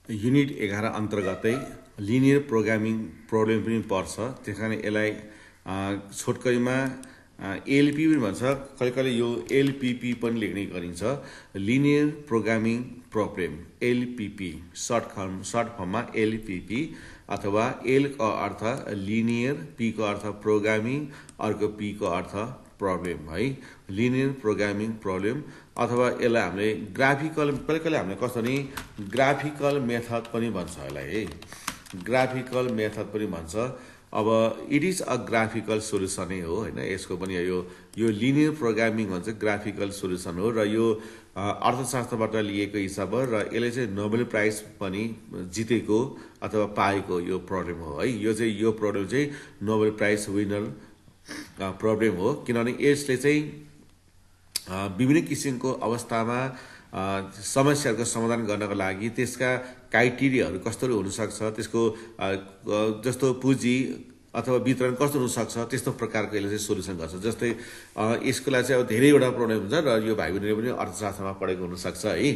Unit 11 अन्तर्गतै linear programming problem पनि पर्छ। त्यस कारण यसलाई छोटकरीमा एलपी पनि भन्छ, कहिले कहिले यो एलपीपी पनि लेख्ने गरिन्छ। Linear programming problem LPP, short फर्ममा एलपीपी, अथवा एल को अर्थ लिनियर, पी को अर्थ प्रोग्रामिङ, अर्को पी को अर्थ प्रब्लम है। लिनियर प्रोग्रामिङ प्रब्लम, अथवा यसलाई हामीले ग्राफिकल, कहिले कहिले हामीले कस्तो भने ग्राफिकल मेथड पनि भन्छ यसलाई है, ग्राफिकल मेथड पनि भन्छ। अब it is a graphical solution नै हो होइन, यसको पनि यो लिनियर प्रोग्रामिङ भन्छ ग्राफिकल सोल्युसन हो, र यो अर्थशास्त्रबाट लिएको हिसाब हो, र यसले चाहिँ नोबेल प्राइज पनि जितेको अथवा पाएको यो प्रब्लम हो है। यो प्रब्लम चाहिँ नोबेल प्राइज विनर प्रब्लम हो, किनभने यसले चाहिँ विभिन्न किसिमको अवस्थामा समस्याहरूको समाधान गर्नको लागि त्यसका क्राइटेरियाहरू कस्तो हुनसक्छ, त्यसको जस्तो पुँजी अथवा वितरण कस्तो हुनसक्छ, त्यस्तो प्रकारको यसले चाहिँ सोल्युसन गर्छ। जस्तै यसको लागि चाहिँ अब धेरैवटा प्रब्लम हुन्छ, र यो भाइ बहिनीले पनि अर्थशास्त्रमा पढेको हुनसक्छ है।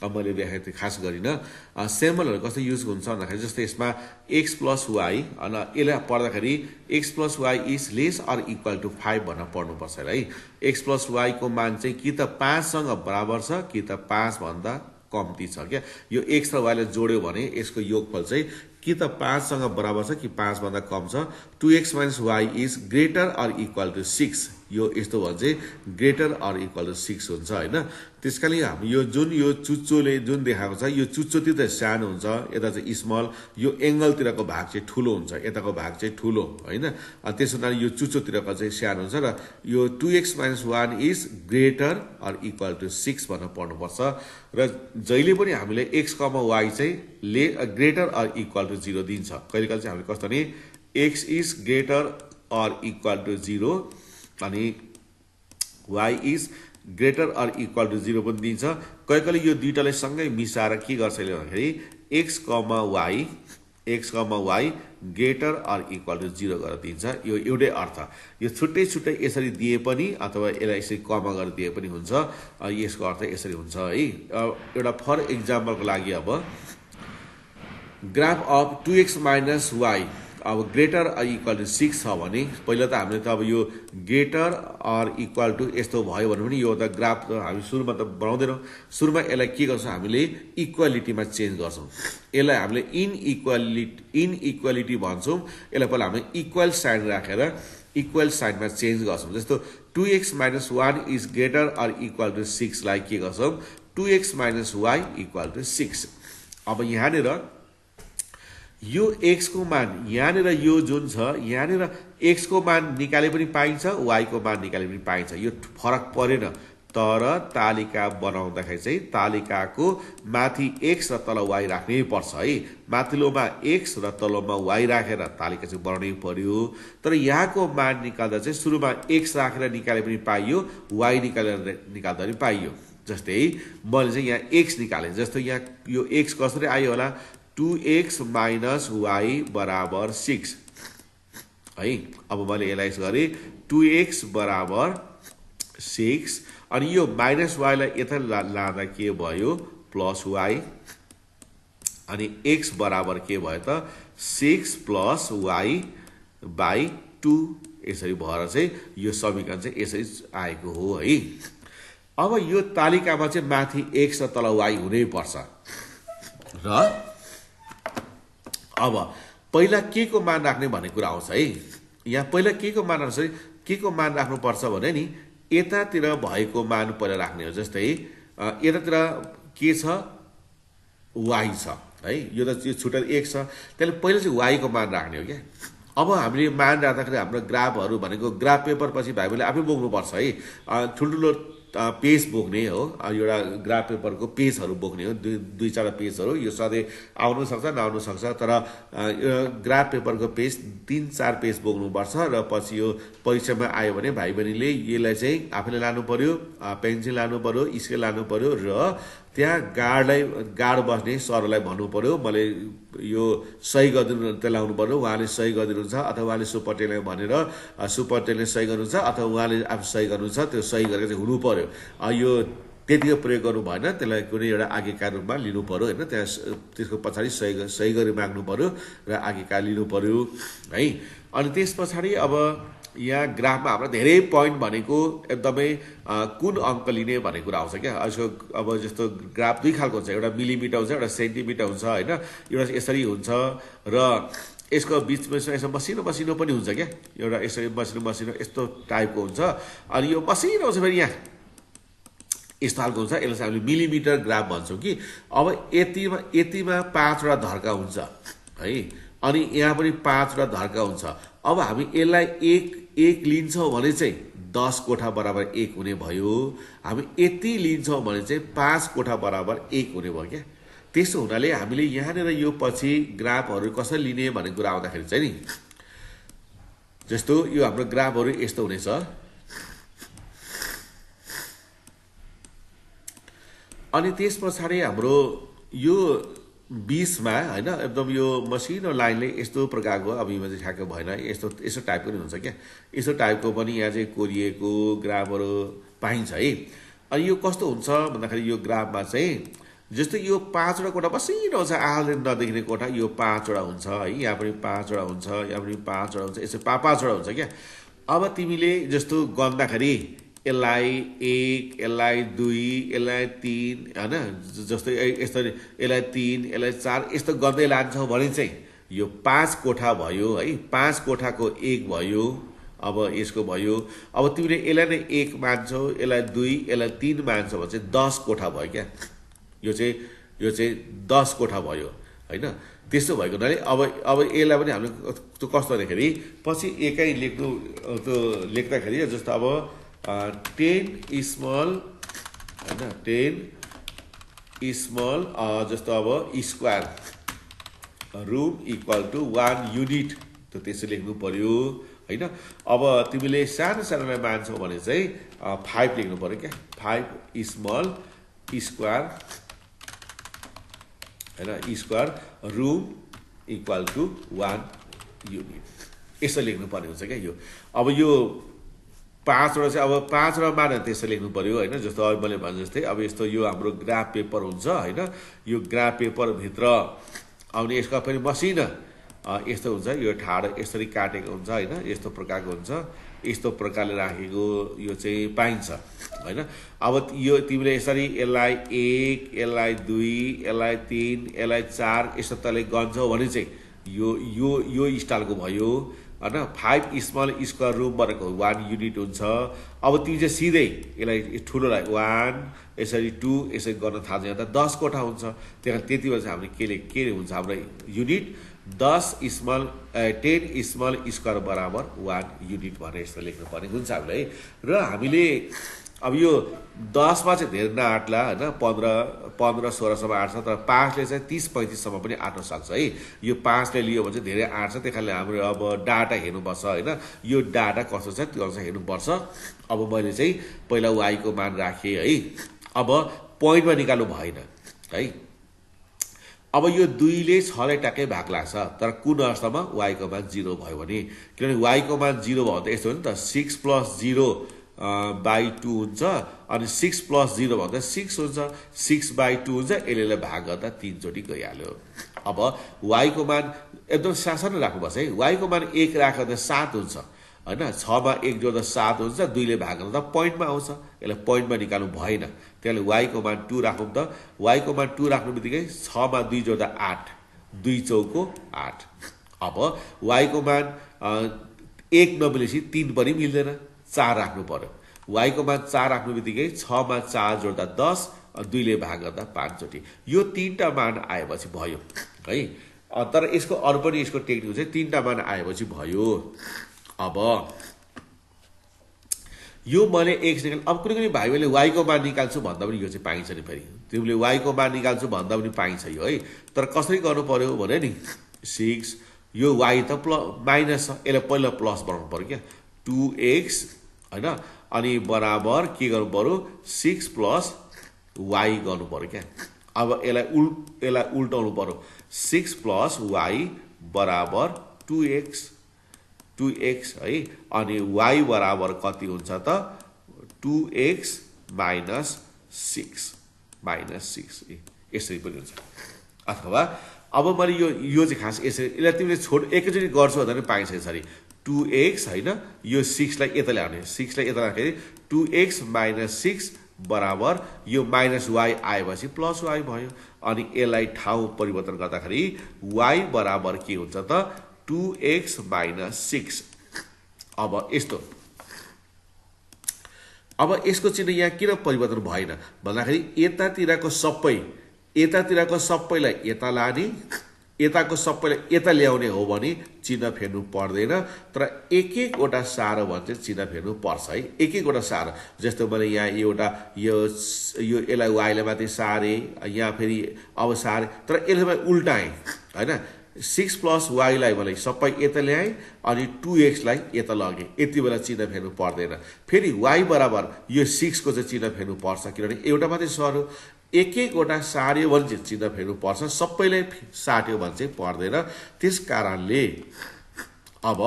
अब मैले व्याख्या त्यो खास गरिनँ। सेम्बलहरू कस्तो युज हुन्छ भन्दाखेरि जस्तै यसमा एक्स प्लस वाई, अनि यसलाई पढ्दाखेरि X plus Y is less or equal to 5 भनेर पढ्नुपर्छ है। एक्स प्लस वाईको मान चाहिँ कि त 5सँग बराबर छ कि त 5 भन्दा कम्ती छ क्या। यो एक्स र वाईलाई जोड्यो भने यसको योगफल चाहिँ कि त 5सँग बराबर छ कि 5 भन्दा कम छ। 2x minus Y is greater or equal to 6, यो यस्तो भयो भने चाहिँ ग्रेटर अर इक्वल टु 6 हुन्छ होइन। त्यसकारण हामी यो चुच्चोले जुन देखाएको छ, यो चुच्चोतिर त सानो हुन्छ, यता चाहिँ स्मल, यो एङ्गलतिरको भाग चाहिँ ठुलो हुन्छ, यताको भाग चाहिँ ठुलो होइन। त्यसो हुनाले यो चुच्चोतिरको चाहिँ सानो हुन्छ, र यो 2x minus 1 is greater or equal to 6 भनेर पढ्नुपर्छ। र जहिले पनि हामीले x, y चाहिँ ग्रेटर अर इक्वल टु 0 दिन्छ। कहिले कहिले चाहिँ हामीले कस्तो भने x is greater or equal to 0 अनि y is greater or equal to 0 पनि दिन्छ। कहिले कहिले यो दुईटालाई सँगै मिसाएर के गर्छ भन्दाखेरि x, y greater or equal to 0 गरेर दिन्छ। यो एउटै अर्थ, यो छुट्टै छुट्टै यसरी दिए पनि अथवा यसलाई यसरी कमा गरेर दिए पनि हुन्छ, यसको अर्थ यसरी हुन्छ है। एउटा फर इक्जाम्पलको लागि अब graph of 2x minus Y अब ग्रेटर अर इक्वल टु 6 छ भने पहिला त हामीले त अब यो ग्रेटर अर इक्वल टु यस्तो भयो भने पनि यो त ग्राफ त हामी सुरुमा त बनाउँदैनौँ। सुरुमा यसलाई के गर्छौँ हामीले इक्वालिटीमा चेन्ज गर्छौँ। यसलाई हामीले इनइक्वालिटी भन्छौँ। यसलाई पहिला हामीले इक्वल साइन राखेर इक्वल साइनमा चेन्ज गर्छौँ। जस्तो 2x minus 1 is greater or equal to 6 लाई के गर्छौँ 2x minus Y equal to 6। अब यहाँनिर यो x को मान, यहाँनिर यो जुन छ यहाँनिर x को मान निकाले पनि पाइन्छ, y को मान निकाले पनि पाइन्छ, यो फरक परेन। तर तालिका बनाउँदाखेरि चाहिँ तालिकाको माथि x र तल y राख्नै पर्छ है। माथिल्लोमा x र तल्लोमा y राखेर तालिका चाहिँ बनाउनै पर्यो। तर यहाँको मान निकाल्दा चाहिँ सुरुमा x राखेर निकाले पनि पाइयो, y निकालेर निकाल्दा पनि पाइयो। जस्तै मैले चाहिँ यहाँ x निकालेँ, जस्तो यहाँ यो x कसरी आयो होला 2x माइनस वाई बराबर 6 है। अब मैले यसलाई गरेँ 2x बराबर 6 अनि यो माइनस वाईलाई यता लाँदा के भयो प्लस वाई अनि x बराबर के भयो त 6 प्लस वाई बाई 2 यसरी भएर चाहिँ यो समीकरण चाहिँ यसरी आएको हो है। अब यो तालिकामा चाहिँ माथि x र तल y हुनै पर्छ। र अब पहिला के को मान राख्ने भन्ने कुरा आउँछ है। यहाँ पहिला के को मान राख्छ, के को मान राख्नुपर्छ भने नि यतातिर भएको मान पहिला राख्ने हो। जस्तै यतातिर के छ y छ है, यो त छुट्टा x छ, त्यसले पहिला चाहिँ y को मान राख्ने हो क्या। अब हामीले मान राख्दाखेरि हाम्रो ग्राफहरू भनेको ग्राफ पेपर पछि भाइ बहिनीले आफै बोक्नुपर्छ है। ठुल्ठुलो पेज बोक्ने हो, एउटा ग्राफ पेपरको पेजहरू बोक्ने हो, दुई चार पेजहरू। यो सधैँ आउनु सक्छ नआउनु सक्छ, तर ग्राफ पेपरको पेज 3-4 पेज बोक्नुपर्छ। र पछि यो परीक्षामा आयो भने भाइ बहिनीले यसलाई चाहिँ आफैले लानु पर्यो, पेन्सिल लानु पर्यो, स्केल लानु पर्यो, र त्यहाँ गार्ड बस्ने सरलाई भन्नु पर्यो मैले यो सही गरिदिनु, त्यसलाई लाउनु पर्यो। उहाँले सही गरिदिनुहुन्छ अथवा उहाँले सुपरटेन्डेन्टलाई भनेर सुपरटेन्डेन्टले सही गर्नुहुन्छ अथवा उहाँले आफू सही गर्नुहुन्छ, त्यो सही गरेर चाहिँ हुनु पर्यो। यो त्यतिको प्रयोग गर्नु भएन, त्यसलाई कुनै एउटा आज्ञाकार रूपमा लिनु पर्यो होइन, त्यहाँ त्यसको पछाडि सही गरी माग्नु पर्यो र आज्ञाकार लिनु पर्यो है। अनि त्यस पछाडि अब यहाँ ग्राफमा हाम्रो धेरै पोइन्ट भनेको एकदमै कुन अङ्क लिने भन्ने कुरा आउँछ क्या। यसको अब जस्तो ग्राफ दुई खालको हुन्छ, एउटा मिलिमिटर हुन्छ, एउटा सेन्टिमिटर हुन्छ होइन। एउटा यसरी हुन्छ र यसको बिचमा यसो मसिनो मसिनो पनि हुन्छ क्या, एउटा यसरी मसिनो मसिनो यस्तो टाइपको हुन्छ। अनि यो मसिनो हुन्छ फेरि यहाँ यस्तो खालको हुन्छ, यसलाई चाहिँ हामीले मिलिमिटर ग्राफ भन्छौँ कि। अब यतिमा 5वटा धर्का हुन्छ है, अनि यहाँ पनि 5वटा धर्का हुन्छ। अब हामी यसलाई एक लिन्छौँ भने चाहिँ 10 कोठा बराबर 1 हुने भयो। हामी यति लिन्छौँ भने चाहिँ 5 कोठा बराबर 1 हुने भयो क्या। त्यसो हुनाले हामीले यहाँनिर यो पछि ग्राफहरू कसरी लिने भन्ने कुरा आउँदाखेरि चाहिँ नि, जस्तो यो हाम्रो ग्राफहरू यस्तो हुनेछ। अनि त्यस पछाडि हाम्रो यो 20मा होइन एकदम यो मसिनो लाइनले यस्तो प्रकारको, अब यो चाहिँ ठ्याक्क भएन, यस्तो टाइपको पनि हुन्छ क्या। यस्तो टाइपको पनि यहाँ चाहिँ कोरिएको ग्राफहरू पाइन्छ है। अनि यो कस्तो हुन्छ भन्दाखेरि यो ग्राफमा चाहिँ जस्तो यो 5वटा कोठा मसिनो हुन्छ, आँखाले नदेखिने कोठा यो 5वटा हुन्छ है, यहाँ पनि 5वटा हुन्छ, यहाँ पनि 5वटा हुन्छ, यसो 5वटा हुन्छ क्या। अब तिमीले जस्तो गन्दाखेरि यसलाई 1, यसलाई 2, यसलाई 3 होइन, जस्तै यसरी यसलाई 3, यसलाई 4 यस्तो गर्दै लान्छौ भने चाहिँ यो 5 कोठा भयो है। 5 कोठाको 1 भयो, अब यसको भयो। अब तिमीले यसलाई नै 1 मान्छौ, यसलाई 2, यसलाई 3 मान्छौ भने चाहिँ 10 कोठा भयो क्या। यो चाहिँ 10 कोठा भयो होइन। त्यस्तो भएको हुनाले अब यसलाई पनि हामीले त्यो कस्तो भन्दाखेरि पछि एकै लेख्नु, त्यो लेख्दाखेरि जस्तो अब 10 स्मल होइन, 10 स्मल जस्तो अब square room equal to 1 unit, त त्यसो लेख्नु पर्यो होइन। अब तिमीले सानो सानोलाई मान्छौ भने चाहिँ 5 लेख्नु पर्यो क्या। 5 स्मल स्क्वायर होइन, square room equal to 1 unit, यसो लेख्नु पर्ने हुन्छ क्या। यो अब यो 5वटा चाहिँ अब 5वटा मानेर त्यसो लेख्नु पर्यो होइन। जस्तो अब मैले भने जस्तै अब यस्तो यो हाम्रो ग्राफ पेपर हुन्छ होइन। यो ग्राफ पेपरभित्र आउने यसको पनि मसिनो यस्तो हुन्छ, यो ठाडो यसरी काटेको हुन्छ होइन, यस्तो प्रकारको हुन्छ, यस्तो प्रकारले राखेको यो चाहिँ पाइन्छ होइन। अब यो तिमीले यसरी यसलाई 1, यसलाई 2, यसलाई 3, यसलाई 4 यस्तो तले गन्छौ भने चाहिँ यो स्टाइलको भयो होइन। 5 स्मल स्क्वायर रुम भनेको 1 युनिट हुन्छ। अब तिमी चाहिँ सिधै यसलाई ठुलोलाई 1 यसरी 2 यसरी गर्न थाल्छ, यहाँ त 10 कोठा हुन्छ। त्यही कारण त्यति बेला चाहिँ हामीले के हुन्छ हाम्रो युनिट 10 स्मल 10 स्मल स्क्वायर बराबर 1 युनिट भनेर यस्तो लेख्नुपर्ने हुन्छ हामीले है। र हामीले अब यो 10मा चाहिँ धेरै नआट्ला होइन, 15-16सम्म आँट्छ, तर 5ले चाहिँ 30-35सम्म पनि आँट्न सक्छ है। यो 5ले लियो भने चाहिँ धेरै आँट्छ, त्यही कारणले हाम्रो अब डाटा हेर्नुपर्छ होइन। यो डाटा कस्तो छ त्यो अनुसार हेर्नुपर्छ। अब मैले चाहिँ पहिला वाईको मान राखेँ है। अब पोइन्टमा निकाल्नु भएन है। अब यो 2ले 6लाई ट्याक्कै भाग लाग्छ, तर कुन अवस्थामा वाईको मान 0 भयो भने, किनभने वाईको मान 0 भयो भने त यस्तो हो नि त 6 + 0/2 हुन्छ। अनि 6 + 0 भन्दा 6 हुन्छ, 6/2 हुन्छ, यसले भाग गर्दा 3 चोटि गइहाल्यो। अब वाईको मान एकदम सानो राख्नुपर्छ है। वाईको मान 1 राख्दा 7 हुन्छ होइन, 6मा 1 जोड्दा 7 हुन्छ, 2ले भाग गर्दा पोइन्टमा आउँछ, यसलाई पोइन्टमा निकाल्नु भएन। त्यसले वाईको मान 2 राखौँ त, वाईको मान 2 राख्नु बित्तिकै 6मा 2 जोड्दा 8, 2 चौको 8। अब वाईको मान 1 नमिलेपछि 3 पनि मिल्दैन, 4 राख्नु पर्यो। वाईको मान 4 राख्नु बित्तिकै 6मा 4 जोड्दा 10, 2ले भाग गर्दा 5 चोटि। यो 3टा मान आएपछि भयो है। तर यसको अरू पनि यसको टेक्निक हुन्छ, 3टा मान आएपछि भयो। अब यो मैले x निकाल, अब कुनै भाइ बहिनीले वाईको मान निकाल्छु भन्दा पनि यो चाहिँ पाइन्छ नि। फेरि तिमीले वाईको मान निकाल्छु भन्दा पनि पाइन्छ यो है। तर कसरी गर्नु पर्यो भने नि 6 यो वाई त माइनस छ, यसलाई पहिला प्लस बनाउनु पर्यो क्या। 2x होइन, अनि बराबर के गर्नु पर्यो 6 + y गर्नु पर्यो क्या। अब यसलाई उल्टाउनु पर्यो, 6 + y बराबर 2x है। अनि y बराबर कति हुन्छ त 2x - 6 -6 यसरी पनि हुन्छ। अथवा अब मैले यो चाहिँ खास यसरी यसलाई तिमीले एकैचोटि गर्छौ भन्दा पनि पाइन्छ यसरी 2x होइन यो 6 लाई यता ल्याउने 6 लाई यता राख्दाखेरि 2x - 6 बराबर यो -y आएपछि +y भयो। अनि यसलाई ठाउँ परिवर्तन गर्दाखेरि y बराबर के हुन्छ त 2x - 6। अब यस्तो अब यसको चिन्ह यहाँ किन परिवर्तन भएन भन्दाखेरि यतातिरको सबैलाई यता लाने यताको सबैलाई यता ल्याउने हो भने चिन्ह फेर्नु पर्दैन। तर एक एकवटा सारो भने चाहिँ चिन्ह फेर्नु पर्छ है। एक एकवटा सारो जस्तो मैले यहाँ एउटा यो यसलाई वाइलाई माथि सारे यहाँ फेरि अब सारे तर यसलाई उल्टाएँ होइन 6 + y लाई मैले सबै यता ल्याएँ अनि 2x लाई यता लगेँ। यति बेला चिन्ह फेर्नु पर्दैन। फेरि y बराबर यो 6 को चाहिँ चिन्ह फेर्नु पर्छ किनभने एउटा मात्रै सर्यो। एक एकवटा सार्यो भने चाहिँ चिन्ह फेर्नु पर्छ सबैलाई साट्यो भने चाहिँ पर्दैन। त्यस कारणले अब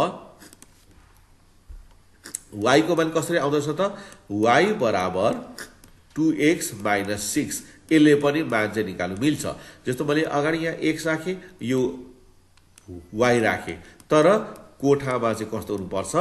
y को मान कसरी आउँदछ त y बराबर 2x - 6 यसले पनि मान चाहिँ निकाल्नु मिल्छ। जस्तो मैले अगाडि यहाँ x राखेँ यो y राखेँ तर कोठामा चाहिँ कस्तो हुनुपर्छ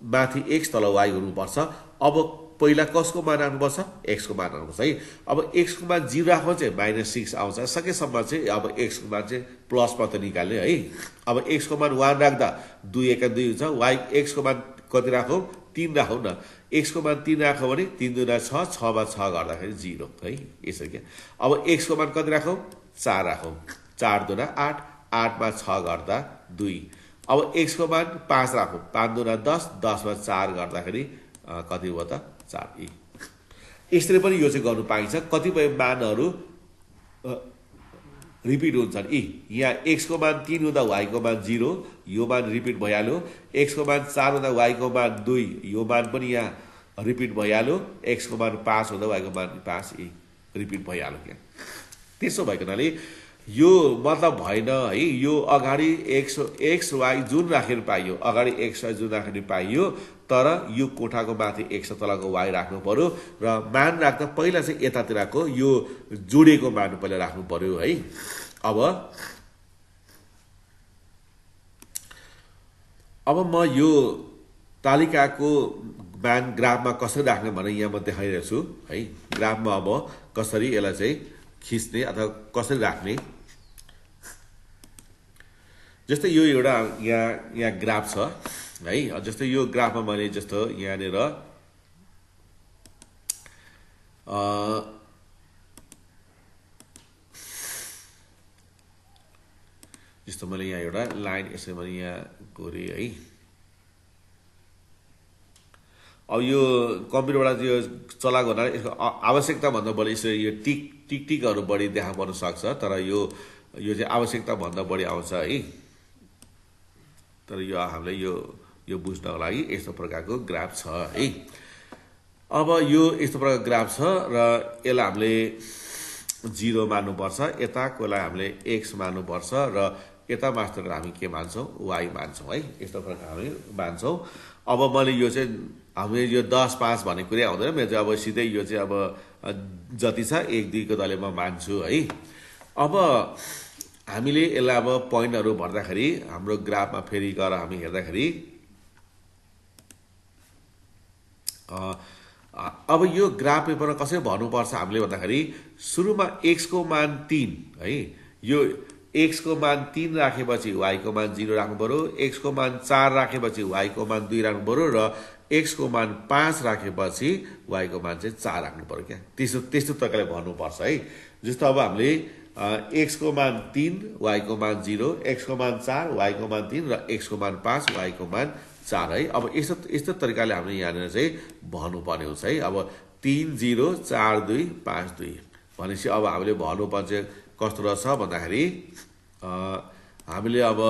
माथि x तल y हुनुपर्छ। अब पहिला कसको मान राख्नुपर्छ x को मान राख्नुपर्छ है। अब x को मान 0 राख्नु चाहिँ -6 आउँछ सकेसम्म चाहिँ अब x को मान चाहिँ प्लसमा त निकाल्ने है। अब x को मान 1 राख्दा 2 × 2 हुन्छ y x को मान कति राखौँ 3 राखौँ न। x को मान 3 राख्यो भने 3 × 2 = 6 6 मा 6 गर्दाखेरि 0 है यसरी क्या। अब x को मान कति राखौँ 4 राखौँ 4 × 2 = 8 8 मा 6 गर्दा 2। अब x को मान 5 राखौँ 5 × 2 = 10 10 मा 4 गर्दाखेरि कति भयो त 4 यसरी पनि यो चाहिँ गर्नु पाइन्छ। कतिपय मानहरू रिपिट हुन्छन् यहाँ x को मान 3 हुँदा y को मान 0 यो मान रिपिट भइहाल्यो। x को मान 4 हुँदा y को मान 2 यो मान पनि यहाँ रिपिट भइहाल्यो। x को मान 5 हुँदा y को मान 5 रिपिट भइहाल्यो क्या। त्यसो भएको हुनाले यो मतलब भएन है यो अगाडि x y जुन राखेर पाइयो अगाडि x y जुन राखेर पाइयो तर यो कोठाको माथि x तलको y राख्नु पर्यो र मान राख्दा पहिला चाहिँ यतातिरको यो जोडेको मान पहिला राख्नु पर्यो है। अब म यो तालिकाको मान ग्राफमा कसरी राख्ने भने यहाँ म देखाइरहेको छु है। ग्राफमा अब कसरी यसलाई चाहिँ खिच्ने अथवा कसरी राख्ने जस्तै यो एउटा यहाँ ग्राफ छ है। जस्तै यो ग्राफमा मैले जस्तो यहाँनिर जस्तो मैले यहाँ एउटा लाइन यसरी मैले यहाँ कोरेँ है। अब यो कम्प्युटरबाट यो चलाएको हुनाले यसको आवश्यकता भन्दा बढी यसरी यो टिकहरू बढी देखा पर्न सक्छ तर यो चाहिँ आवश्यकता भन्दा बढी आउँछ है। तर यो हामीले यो बुझ्नको लागि यस्तो प्रकारको ग्राफ छ है। अब यो यस्तो प्रकारको ग्राफ छ र यसलाई हामीले 0 मान्नुपर्छ यताकोलाई हामीले x मान्नुपर्छ र यता मास्टर हामी के मान्छौँ y मान्छौँ है। यस्तो प्रकार हामी मान्छौँ। अब मैले यो चाहिँ हामीले यो 10 5 भन्ने कुरै आउँदैन मेरो चाहिँ अब सिधै यो चाहिँ अब जति छ 1 2 को तले म मान्छु है। अब हामीले यसलाई अब पोइन्टहरू भर्दाखेरि हाम्रो ग्राफमा फेरि गएर हामी हेर्दाखेरि अब यो ग्राफ पेपरमा कसरी भर्नुपर्छ हामीले भन्दाखेरि सुरुमा x को मान 3 है। यो x को मान 3 राखेपछि y को मान 0 राख्नु पर्यो। x को मान 4 राखेपछि y को मान 2 राख्नु पर्यो र x को मान 5 राखेपछि y को मान चाहिँ 4 राख्नु पर्यो क्या। त्यस्तो तरिकाले भर्नुपर्छ है। जस्तो अब हामीले x को मान 3 y को मान 0 x को मान 4 y को मान 3 र x को मान 5 y को मान 4 है। अब यस्तो तरिकाले हामीले यहाँनिर चाहिँ भर्नुपर्ने हुन्छ है। अब 3 0 4 2 5 2 भनेपछि अब हामीले भर्नुपर्छ कस्तो रहेछ भन्दाखेरि हामीले अब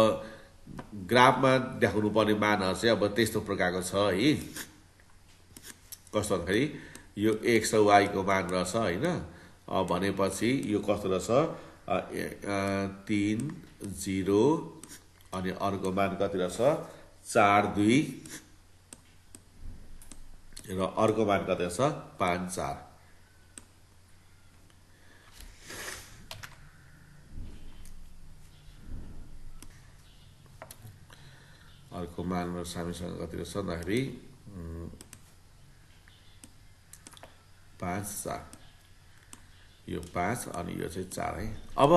ग्राफमा देखाउनु पर्ने मानहरू चाहिँ अब त्यस्तो प्रकारको छ है। कस्तो भन्दाखेरि यो x र y को मान रहेछ हैन। भनेपछि यो कस्तो रहेछ 3 0 अनि अर्को मान कति रहेछ 4 2 र अर्को मान कति रहेछ 5 4 अर्को मानमा सामीसँग कति रहेछ भन्दाखेरि 5 4 यो 5 अनि यो चाहिँ 4 है। अब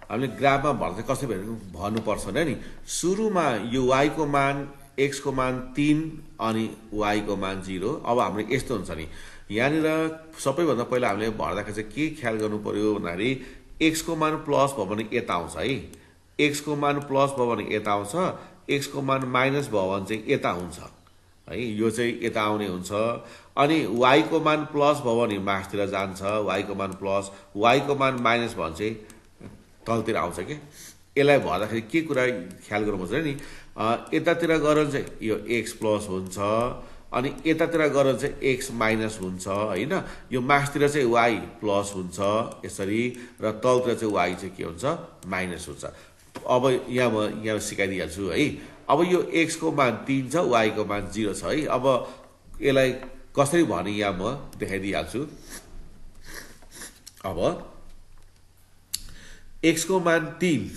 हामीले ग्राफमा भर्दा कसरी भन्नुपर्छ भने नि सुरुमा यो y को मान x को मान 3 अनि y को मान 0। अब हाम्रो यस्तो हुन्छ नि यहाँनिर सबैभन्दा पहिला हामीले भर्दाखेरि चाहिँ के ख्याल गर्नु पर्यो भन्दाखेरि x को मान प्लस भयो भने यता आउँछ है, x को मान प्लस भयो भने यता आउँछ, x को मान माइनस भयो भने चाहिँ यता हुन्छ है, यो चाहिँ यता आउने हुन्छ। अनि y को मान प्लस भयो भने माथितिर जान्छ, y को मान प्लस, y को मान माइनस भयो भने चाहिँ तलतिर आउँछ के। यसलाई भर्दाखेरि के कुरा ख्याल गर्नुपर्छ नि यतातिर गएर चाहिँ यो x प्लस हुन्छ अनि यतातिर गएर चाहिँ x माइनस हुन्छ हैन। यो माथितिर चाहिँ y प्लस हुन्छ यसरी र तलतिर चाहिँ y चाहिँ के हुन्छ माइनस हुन्छ। अब यहाँ सिकाइदिइहाल्छु है। अब यो x को मान 3 छ, y को मान 0 छ है। अब यसलाई कसरी भने यहाँ म देखाइदिइहाल्छु। अब x को मान 3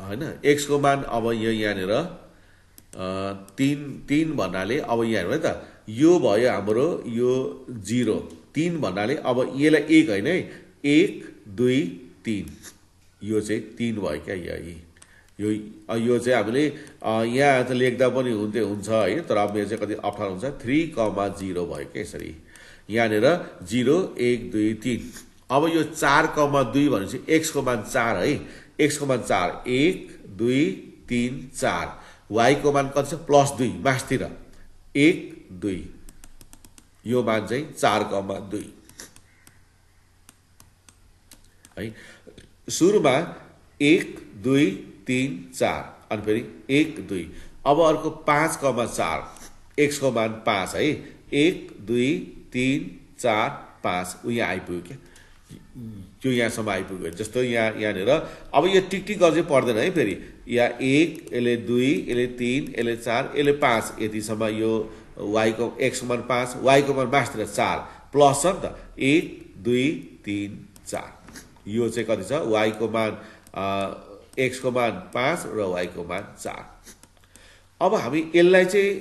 हैन, x को मान अब यो यहाँनिर 3 भन्नाले अब यहाँ हेर्नु है त यो भयो हाम्रो यो 0 3 भन्नाले अब यसलाई 1 हैन है 1 2 3 यो चाहिँ 3 भयो क्या यो चाहिँ हामीले यहाँ त लेख्दा पनि हुन्छ है, तर अब यो चाहिँ कति अप्ठ्यारो हुन्छ 3,0 भयो क्या यसरी यहाँनिर 0 1 2 3। अब यो 4,2 भनेपछि x को मान 4 है, x को मान 4 1 2 3 4, y को मान कति छ प्लस 2 मास्तिर 1 2 यो मान चाहिँ 4,2 है। सुरुमा 1 2 3 4 अनि फेरि 1 2। अब अर्को 5,4 x को मान 5 है 1 2 3 4 5 यहाँ आइपुग्यो क्या, यो यहाँसम्म आइपुग्यो। जस्तो यहाँनिर अब यो टिकटिक गर्दै पर्दैन है, फेरि यहाँ 1 यसले 2 यसले 3 यसले 4 यसले 5 यतिसम्म यो y को x को मान 5 y को मान मास्तिर 4 प्लस छ नि त 1 2 3 4 यो चाहिँ कति छ y को मान x को मान 5 र y को मान 4। अब हामी यसलाई चाहिँ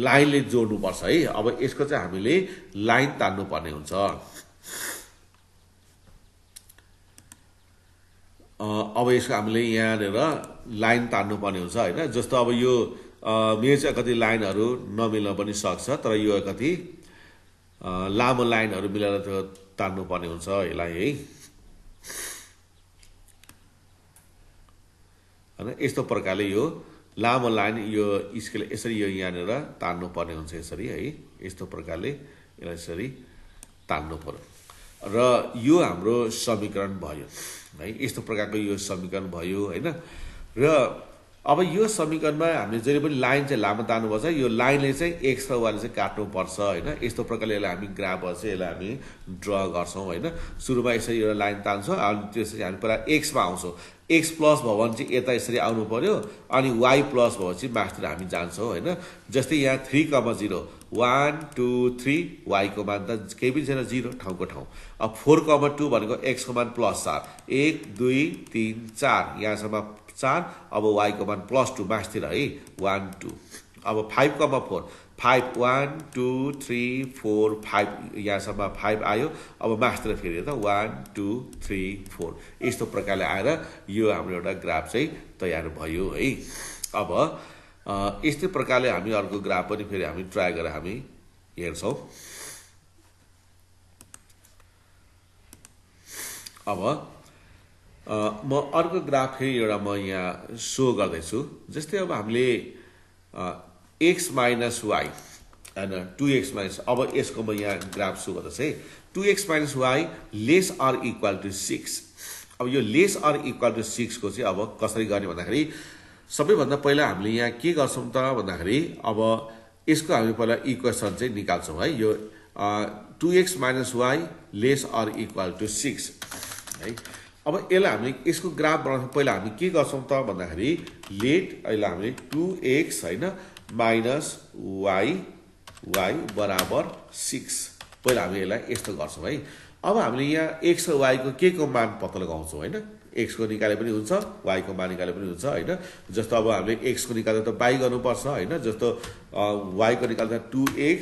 लाइनले जोड्नुपर्छ है। अब यसको चाहिँ हामीले लाइन तान्नु पर्ने हुन्छ। अब यसको हामीले यहाँनिर लाइन तान्नु पर्ने हुन्छ हैन। जस्तो अब यो मेरो चाहिँ कति लाइनहरू नमिल्न पनि सक्छ, तर यो कति लामो लाइनहरू मिलाएर त्यो तान्नु पर्ने हुन्छ यसलाई है हैन। यस्तो प्रकारले यो लामो लाइन यो स्केल यसरी यो यहाँनिर तान्नु पर्ने हुन्छ यसरी है। यस्तो प्रकारले यसलाई यसरी तान्नु पर्यो र यो हाम्रो समीकरण भयो है। यस्तो प्रकारको यो समीकरण भयो हैन। र अब यो समीकरणमा हामीले जहिले पनि लाइन चाहिँ लामो तान्नुपर्छ, यो लाइनले चाहिँ x र y ले चाहिँ काट्नुपर्छ हैन। यस्तो प्रकारले यसलाई हामी ग्राफमा चाहिँ यसलाई हामी ड्र गर्छौं हैन। सुरुमा यसरी एउटा लाइन तान्छौं अनि त्यसपछि हामी पहिला x मा आउँछौं, x प्लस भयो भने चाहिँ यता यसरी आउनु पर्यो अनि y प्लस भएपछि माथितिर हामी जान्छौं हैन। जस्तै यहाँ 3,0 1 2 3 y को मान त केही पनि छैन 0 ठाउँको ठाउँ। अब 4,2 भनेको x को मान प्लस 4 1 2 3 4 यहाँसम्म 4, अब y को मान प्लस 2 मास्तिर है 1 2। अब 5,4 5 1 2 3 4 5 यहाँसम्म 5 आयो। अब मास्तिर फेरि त 1 2 3 4 यस्तो प्रकारले आएर यो हाम्रो एउटा ग्राफ चाहिँ तयार भयो है। अब यस्तै प्रकारले हामी अर्को ग्राफ पनि फेरि हामी ट्राई गरेर हामी हेर्छौं। अब म अर्को ग्राफ फेरि एउटा म यहाँ सो गर्दैछु। जस्तै अब हामीले x माइनस y हैन 2x माइनस, अब यसको म यहाँ ग्राफ सो गर्दैछु है। 2x minus y less or equal to 6। अब यो लेस अर इक्वल टु 6 को चाहिँ अब कसरी गर्ने भन्दाखेरि सबैभन्दा पहिला हामीले यहाँ के गर्छौं त भन्दाखेरि अब यसको हामी पहिला इक्वेसन चाहिँ निकाल्छौं है। यो 2x minus y less or equal to 6 है। अब यसलाई हामीले यसको ग्राफ बनाउन पहिला हामी के गर्छौं त भन्दाखेरि लेट अहिले हामीले 2x हैन माइनस y बराबर 6 पहिला हामी यसलाई यस्तो गर्छौं है। अब हामीले यहाँ x र y को मान पत्ता लगाउँछौं हैन। x को निकाले पनि हुन्छ, y को मान निकाले पनि हुन्छ हैन। जस्तो अब हामीले x को निकाल्दा त y गर्नुपर्छ हैन। जस्तो y को निकाल्दा 2x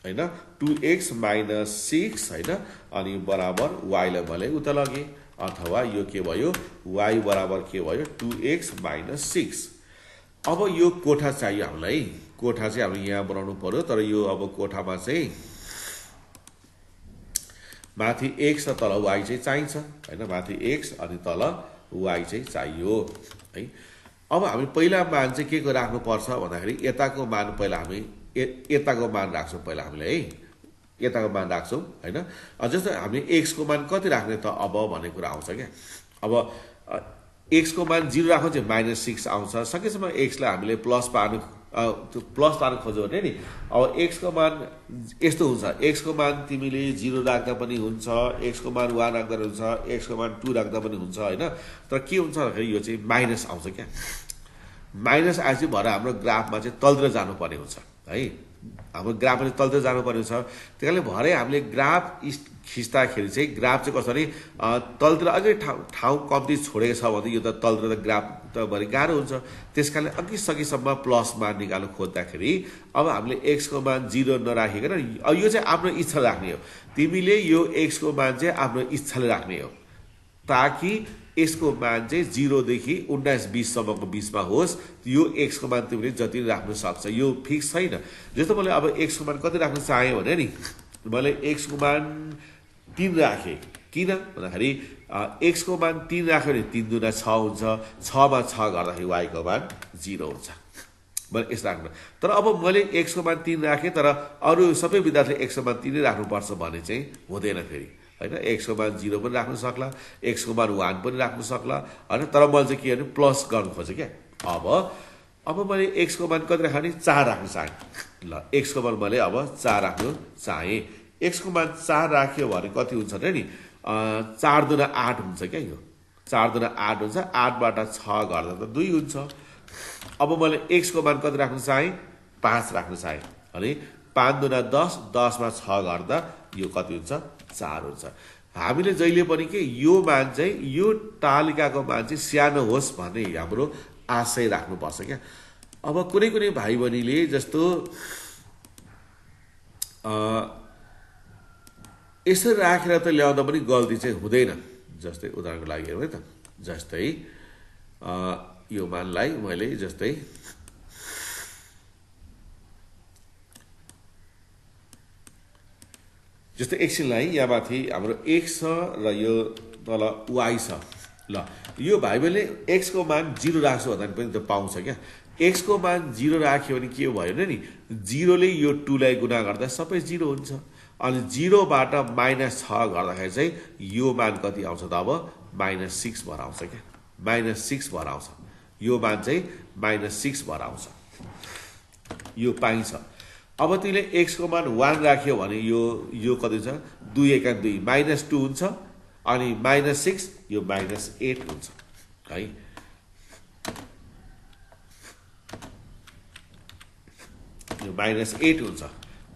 हैन, 2x - 6 हैन, अनि बराबर y लाई मैले उता लगे, अथवा यो के भयो y बराबर के भयो 2x - 6। अब यो कोठा चाहियो हामीलाई, कोठा चाहिँ हामीले यहाँ बनाउनु पर्यो। तर यो अब कोठामा चाहिँ माथि x र तल y चाहिँ चाहिन्छ हैन, माथि x अनि तल y चाहिँ चाहियो है। अब हामी पहिला मान चाहिँ के को राख्नु पर्छ भन्दाखेरि यताको मान पहिला हामी यताको मान राख्छौं, पहिला हामीले है यताको मान राख्छौं हैन। जस्तो हामीले x को मान कति राख्ने त अब भन्ने कुरा आउँछ क्या। अब x को मान 0 राख्नु चाहिँ -6 आउँछ। सकेसम्म x लाई हामीले प्लस पार्नु खोज्यो भने नि अब x को मान यस्तो हुन्छ, x को मान तिमीले 0 राख्दा पनि हुन्छ, x को मान 1 राख्दा पनि हुन्छ, x को मान 2 राख्दा पनि हुन्छ हैन। तर के हुन्छ भन्दाखेरि यो चाहिँ माइनस आउँछ क्या। माइनस आएपछि भएर हाम्रो ग्राफमा चाहिँ तलतिर जानुपर्ने हुन्छ है। हाम्रो ग्राफ पनि तलतिर जानुपर्ने हुन्छ। त्यसैले भरे हामीले ग्राफ खिच्दाखेरि चाहिँ ग्राफ चाहिँ कसरी तलतिर अझै ठाउँ कम्ती छोडेको छ भने यो त तलतिर त ग्राफ त भरि गाह्रो हुन्छ। त्यसकारणले अघि सकेसम्म प्लस मान निकाल्नु खोज्दाखेरि अब हामीले x को मान 0 नराखिकन यो चाहिँ आफ्नो इच्छा राख्ने हो। तिमीले यो x को मान चाहिँ आफ्नो इच्छाले राख्ने हो, ताकि यसको मान चाहिँ 0 देखि 19-20 सम्मको बीचमा होस्। यो x को मान तिमीले जति राख्न सक्छ, यो फिक्स छैन। जस्तो मैले अब x को मान कति राख्न चाहे भने नि मैले x को मान 3 राखे। किन भन्दाखेरि x को मान 3 राख्यो भने 3 दुना 6 हुन्छ, 6 मा 6 गर्दाखेरि y को मान 0 हुन्छ। मैले यस्तो राख्नु। तर अब मैले x को मान 3 राखे, तर अरु सबै विद्यार्थीले x को मान 3 राख्नुपर्छ भने चाहिँ हुँदैन फेरि हैन। x को मान 0 पनि राख्न सक्ला, x को मान 1 पनि राख्न सक्ला हैन। तर मैले चाहिँ के भने प्लस गर्न खोजे क्या। अब मैले x को मान कति राख्ने 4 राख्न चाहे। ल x को मान मैले अब 4 राख्न चाहे। x को मान 4 राख्यो भने कति हुन्छ र नि 4 दुना 8 हुन्छ क्या। यो 4 दुना 8 हुन्छ, 8 बाट 6 गर्दा त 2 हुन्छ। अब मैले x को मान कति राख्न चाहे 5 राख्न चाहे अनि 5 दुना 10, 10 मा 6 गर्दा यो कति हुन्छ 4 हुन्छ। हामीले जहिले पनि के यो मान चाहिँ यो तालिकाको मान चाहिँ सानो होस् भन्ने हाम्रो आशय राख्नु पर्छ क्या। अब कुनै कुनै भाइ बहिनीले जस्तो यसरी राखेर त ल्याउँदा पनि गल्ती चाहिँ हुँदैन। जस्तै उदाहरणको लागि हेरौँ है त, जस्तै यो मानलाई मैले जस्तै एकछिनलाई यहाँ माथि हाम्रो x छ र यो तल y छ। ल यो भाइ बहिनीले x को मान 0 राख्छु भन्दा पनि त पाउँछ क्या। x को मान 0 राख्यो भने के भयो नि 0 ले यो 2 लाई गुणा गर्दा सबै 0 हुन्छ। अनि 0 बाट -6 गर्दाखेरि चाहिँ यो मान कति आउँछ त अब -6 भएर आउँछ क्या। -6 भएर आउँछ। यो मान चाहिँ -6 भएर आउँछ। यो पाइन्छ। अब तिमीले x को मान 1 राख्यो भने यो कति छ 2 एका 2 -2 हुन्छ अनि -6 यो -8 हुन्छ है। यो -8 हुन्छ।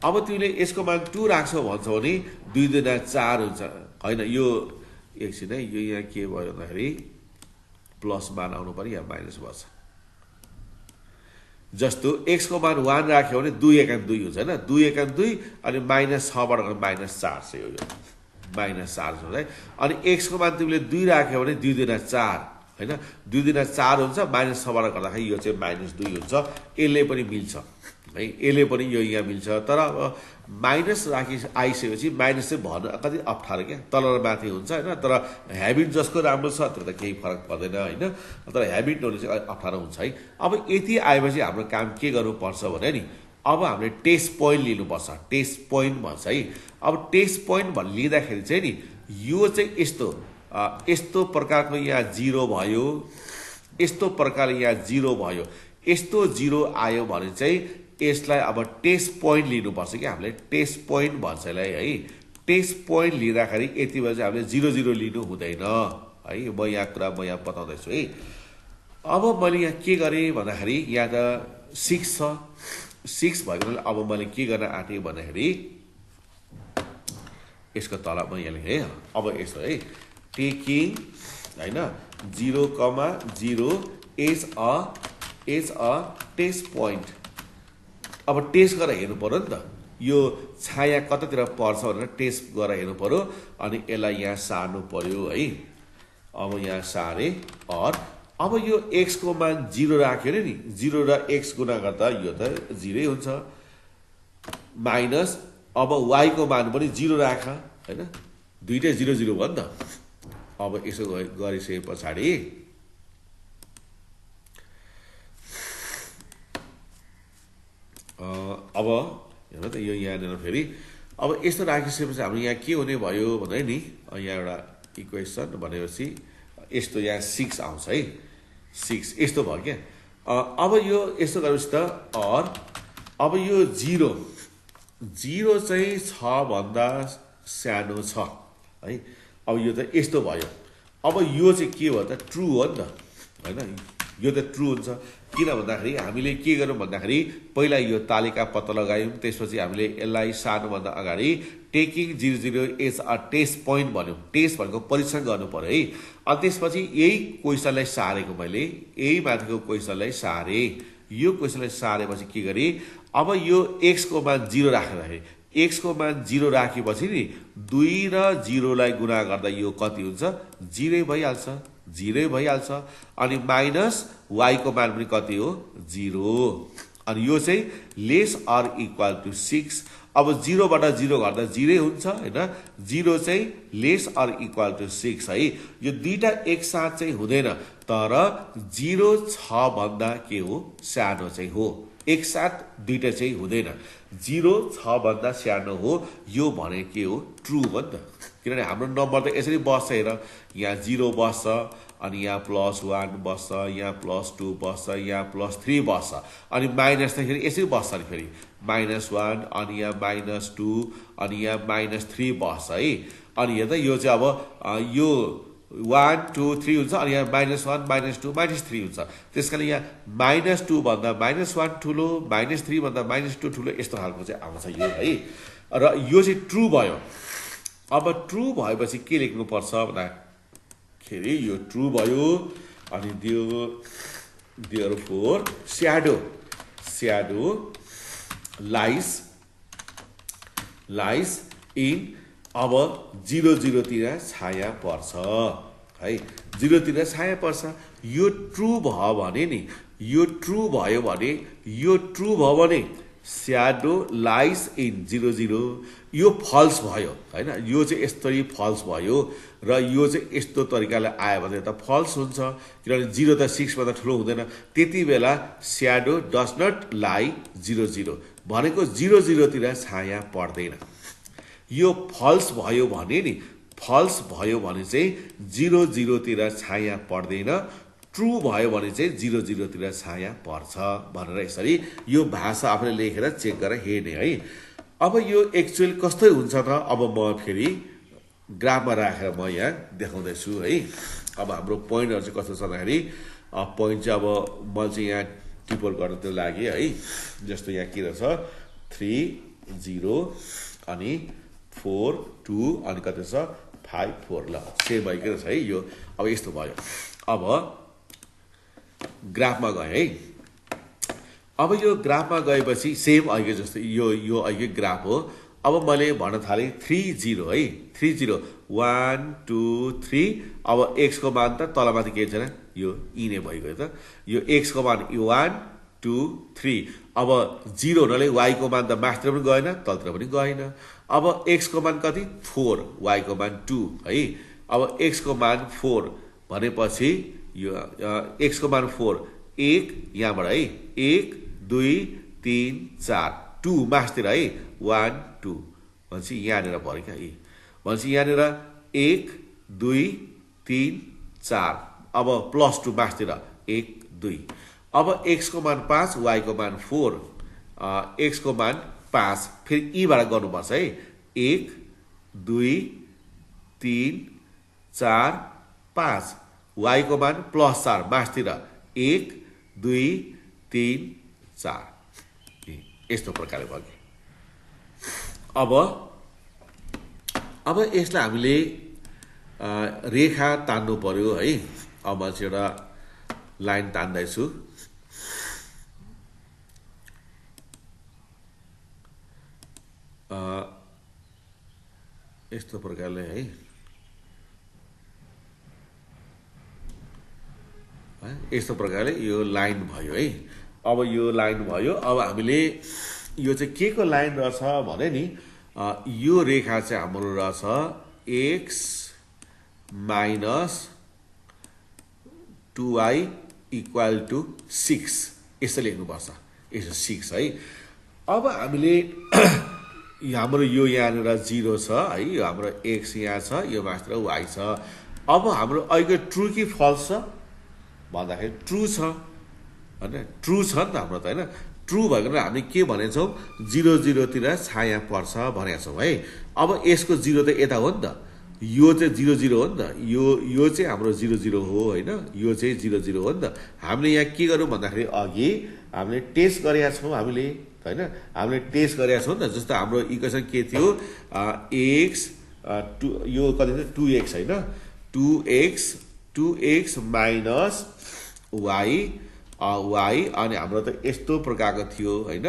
अब तिमीले यसको मान 2 राख्छौ भन्छौ भने 2 दुना 4 हुन्छ हैन। यो एकछिन है, यो यहाँ के भयो भन्दाखेरि प्लस मान आउनु पर्यो या माइनस भन्छ। जस्तो x को मान 1 राख्यो भने 2 एका 2 हुन्छ हैन। 2 एका 2 अनि -6 बाट -4 चाहिँ हो यो -4 हुन्छ है। अनि x को मान तिमीले 2 राख्यो भने 2 दुना 4 हैन। 2 दुना 4 हुन्छ, -6 बाट गर्दाखेरि यो चाहिँ -2 हुन्छ। यसले पनि मिल्छ है, यसले पनि यो यहाँ मिल्छ। तर अब माइनस राखि आइसकेपछि माइनस चाहिँ भर्न कति अप्ठ्यारो क्या, तल र माथि हुन्छ हैन। तर ह्याबिट जसको राम्रो छ त्यो त केही फरक पर्दैन हैन। तर ह्याबिट नहुने चाहिँ अप्ठ्यारो हुन्छ है। अब यति आएपछि हाम्रो काम के गर्नुपर्छ भने नि अब हामीले टेस्ट पोइन्ट लिनुपर्छ। टेस्ट पोइन्ट भन्छ है। अब टेस्ट पोइन्ट लिँदाखेरि चाहिँ नि यो चाहिँ यस्तो प्रकारको यहाँ 0 भयो, यस्तो प्रकारले यहाँ 0 भयो, यस्तो 0 आयो भने चाहिँ यसलाई अब टेस्ट पोइन्ट लिनुपर्छ कि हामीले। टेस्ट पोइन्ट भन्छ यसलाई है। टेस्ट पोइन्ट लिँदाखेरि यति बेला चाहिँ हामीले 0 0 लिनु हुँदैन है। म यहाँ बताउँदैछु है। अब मैले यहाँ के गरेँ भन्दाखेरि यहाँ त 6 छ, 6 भएको अब मैले के गर्न आँटेँ भन्दाखेरि यसको तल म यहाँ लेखेँ है। अब यसो है, टेकिङ हैन 0,0 एज अ टेस्ट पोइन्ट अब टेस्ट गरेर हेर्नु पर्यो नि त यो छाया कतातिर पर्छ भनेर टेस्ट गरेर हेर्नु पर्यो अनि यसलाई यहाँ सार्नु पर्यो है अब यहाँ सारे और अब यो x को मान 0 राख्यो नि 0 र x गुणा गर्दा यो त 0 हुन्छ माइनस अब y को मान पनि 0 राख हैन दुईटै 0 0 भयो नि त अब यसो गरिसके पछाडि अब हेर्नु त यो यहाँनिर फेरि अब यस्तो राखिसकेपछि हाम्रो यहाँ के हुने भयो भने नि यहाँ एउटा इक्वेसन भनेपछि यस्तो यहाँ 6 आउँछ है 6 यस्तो भयो क्या अब यो यस्तो गरेपछि त और अब यो 0 चाहिँ 6 भन्दा सानो छ है अब यो त यस्तो भयो अब यो चाहिँ के हो त ट्रु हो नि त हैन यो त ट्रु हुन्छ किन भन्दाखेरि हामीले के गर्यौं भन्दाखेरि पहिला यो तालिका पत्ता लगायौं त्यसपछि हामीले यसलाई सार्नुभन्दा अगाडि taking 00 as a test point भन्यौं टेस्ट भनेको परीक्षण गर्नु पर्यो है अनि त्यसपछि यही क्वेशनलाई सारेको मैले यही माथिको क्वेशनलाई सारे यो क्वेशनलाई सारेपछि के गरे अब यो x को मान 0 राखेर x को मान 0 राखेपछि नि 2 र 0 लाई गुणा गर्दा यो कति हुन्छ 0 भइहाल्छ 0 भइहाल्छ अनि माइनस y को मान पनि कति हो 0 अनि यो चाहिँ लेस अर इक्वल टु 6 अब 0 बाट 0 गर्दा 0 हुन्छ हैन 0 चाहिँ लेस अर इक्वल टु 6 है यो दुईटा एक साथ चाहिँ हुँदैन तर 0 6 भन्दा के हो सानो चाहिँ हो एक साथ दुईटा चाहिँ हुँदैन 0 6 भन्दा सानो हो यो भने के हो ट्रु हो नि त किनभने हाम्रो नम्बर त यसरी बस्छ हेर यहाँ 0 बस्छ अनि यहाँ +1 बस्छ यहाँ +2 बस्छ यहाँ +3 बस्छ अनि माइनस त फेरि यसरी बस्छ नि फेरि -1 अनि यहाँ -2 अनि यहाँ -3 बस्छ है अनि हेर्दा यो चाहिँ अब यो 1 2 3 हुन्छ अनि यहाँ -1 -2 -3 हुन्छ त्यसकारण यहाँ -2 भन्दा -1 ठुलो -3 भन्दा -2 ठुलो यस्तो खालको चाहिँ आउँछ यो है र यो चाहिँ ट्रु भयो अब ट्रु भएपछि के लेख्नु पर्छ भन्दाखेरि यो ट्रु भयो अनि therefore shadow lies in अब 0 0 तिर छाया पर्छ है 0 तिर छाया पर्छ यो ट्रु भयो भने नि यो ट्रु भयो भने यो ट्रु भयो भने स्याडो लाइज इन 0 0 यो फल्स भयो हैन यो चाहिँ यसरी फल्स भयो र यो चाहिँ यस्तो तरिकाले आयो भने त फल्स हुन्छ किनभने 0 त 6 भन्दा ठुलो हुँदैन त्यति बेला स्याडो डज नट लाई 0 0 भनेको 0 0 तिर छाया पर्दैन यो फल्स भयो भने नि फल्स भयो भने चाहिँ 0 0 तिर छाया पर्दैन ट्रु भयो भने चाहिँ 0 0 तिर छाया पर्छ भनेर यसरी यो भाषा आफूले लेखेर चेक गरेर हेर्ने है अब यो एक्चुअल कस्तो हुन्छ त अब म फेरि ग्राफमा राखेर म यहाँ देखाउँदै छु है अब हाम्रो पोइन्टहरु चाहिँ कस्तो छ भन्दाखेरि पोइन्ट चाहिँ अब म चाहिँ यहाँ टिपल गर्नको लागि है जस्तो यहाँ के रहेछ 3 0 अनि 4 2 अनि कति छ 5 4 ल सेम भइकै छ है यो अब यस्तो भयो अब ग्राफमा गए है अब यो ग्राफमा गएपछि सेम अहिले जस्तो यो अहिले ग्राफ हो अब मैले भन्न थाले 3 0 है 3 0 1 2 3 अब x को मान त तलमाथि के छैन यो इ नै भइगयो त यो x को मान 1 2 3 अब 0 हुनाले y को मान त माथितिर पनि गएन तलतिर पनि गएन अब x को मान कति 4 y को मान 2 है अब x को मान 4 भनेपछि यो x को मान 4 1 यहाँबाट है 1 2 3 4 2 मास्तिर है 1 2 भनेपछि यहाँनिर पर्यो क्या भनेपछि यहाँनिर 1 2 3 4 अब +2 मास्तिर 1 2 अब x को मान 5 y को मान 4 x को मान 5 फेरि यीबाट गर्नुपर्छ है 1 2 3 4 5 y को मान +4 मास्तिर 1 2 3 4 यस्तो प्रकारले भयो अब यसलाई हामीले रेखा तान्नु पर्यो है। अब म चाहिँ एउटा लाइन तान्दैछु। यस्तो प्रकारले है, यस्तो प्रकारले यो लाइन भयो है। अब यो लाइन भयो। अब हामीले यो चाहिँ के को लाइन रहेछ भने नि, यो रेखा चाहिँ हाम्रो रहेछ x minus 2y equal to 6, यसो लेख्नुपर्छ, यसो 6 है। अब हामीले हाम्रो यो यहाँनिर 0 छ है, यो हाम्रो x यहाँ छ, यो मात्र y छ। अब हाम्रो अहिले ट्रु कि फल्स छ भन्दाखेरि ट्रु छ हैन, ट्रु छ नि त हाम्रो त हैन। ट्रु भएको हामीले के भनेछौँ, 0 0 तिर छाया पर्छ भनेका छौँ है। अब यसको 0 त यता हो नि त, यो चाहिँ 0 0 हो नि त, यो चाहिँ हाम्रो 0 0 हो हैन, यो चाहिँ 0 0 हो नि त। हामीले यहाँ के गर्यौँ भन्दाखेरि अघि हामीले टेस्ट गरेका छौँ हामीले हैन, हामीले टेस्ट गरेका छौँ नि त। जस्तो हाम्रो इक्वेसन के थियो, x यो कति थियो 2x हैन, 2x माइनस y अनि हाम्रो त यस्तो प्रकारको थियो हैन,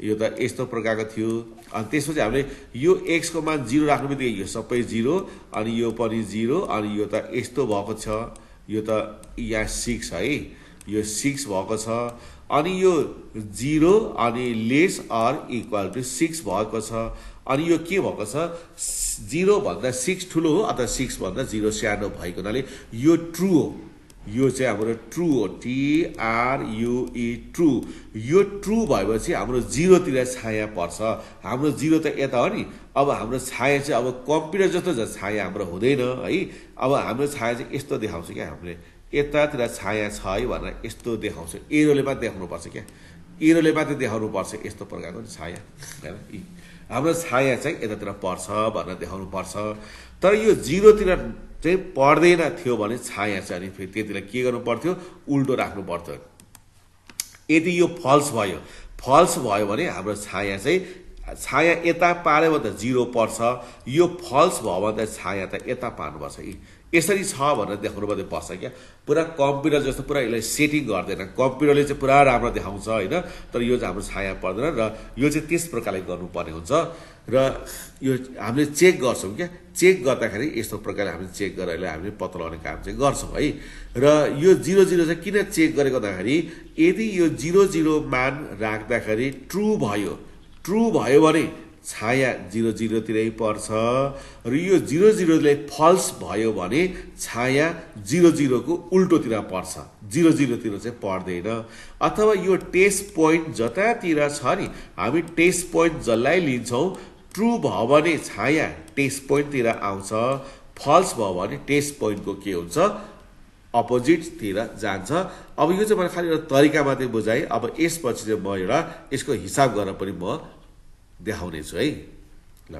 यो त यस्तो प्रकारको थियो। अनि त्यसपछि हामीले यो x को मान 0 राख्नु बित्तिकै यो सबै 0 अनि यो पनि 0 अनि यो त यस्तो भएको छ, यो त यहाँ 6 है, यो 6 भएको छ। अनि यो 0 अनि लेस अर इक्वल टु 6 भएको छ। अनि यो के भएको छ, 0 भन्दा 6 ठुलो हो अथवा 6 भन्दा 0 सानो भएको हुनाले यो ट्रु हो। यो चाहिँ हाम्रो ट्रु हो, TRUE ट्रु। यो ट्रु भएपछि हाम्रो 0 तिर छाया पर्छ। हाम्रो 0 त यता हो नि। अब हाम्रो छाया चाहिँ अब कम्प्युटर जस्तो छाया हाम्रो हुँदैन है। अब हाम्रो छाया चाहिँ यस्तो देखाउँछ क्या, हामीले यतातिर छाया छ है भनेर यस्तो देखाउँछ, एरोले मात्र देखाउनु पर्छ क्या, एरोले मात्र देखाउनु पर्छ यस्तो प्रकारको छाया हैन। हाम्रो छाया चाहिँ यतातिर पर्छ भनेर देखाउनु पर्छ। तर यो 0 तिर चाहिँ पर्दैन थियो भने छाया चाहिँ अनि फेरि त्यतिले के गर्नु पर्थ्यो, उल्टो राख्नु पर्थ्यो। यदि यो फल्स भयो भने हाम्रो छाया चाहिँ छाया यता पार्यो भने त 0 पर्छ, यो फल्स भयो भने त छाया त यता पार्नुपर्छ। यसरी छ भनेर देखाउनु मात्रै पर्छ क्या। पुरा कम्प्युटर जस्तो पुरा यसलाई सेटिङ गर्दैन, कम्प्युटरले चाहिँ पुरा राम्रो देखाउँछ होइन, तर यो चाहिँ हाम्रो छाया पर्दैन र यो चाहिँ त्यस प्रकारले गर्नुपर्ने हुन्छ। र यो हामीले चेक गर्छौँ क्या, चेक गर्दाखेरि यस्तो प्रकारले हामीले चेक गरेर हामीले पत्ता लगाउने काम चाहिँ गर्छौँ है। र यो 0 0 चाहिँ किन चेक गरेको भन्दाखेरि यदि यो 0 0 मान राख्दाखेरि ट्रु भयो भने छाया 0 0 तिरै पर्छ र यो 0 0 ले फल्स भयो भने छाया 0 0 को उल्टोतिर पर्छ, 0 0 तिर चाहिँ पर्दैन। अथवा यो टेस्ट पोइन्ट जतातिर छ नि, हामी टेस्ट पोइन्ट जसलाई लिन्छौँ, ट्रु भयो भने छाया टेस्ट पोइन्टतिर आउँछ, फल्स भयो भने टेस्ट पोइन्टको के हुन्छ, अपोजिटतिर जान्छ। अब यो चाहिँ मैले खालि एउटा तरिका मात्रै बुझाएँ। अब यसपछि चाहिँ म एउटा यसको हिसाब गर्न पनि म देखाउने छु है। ल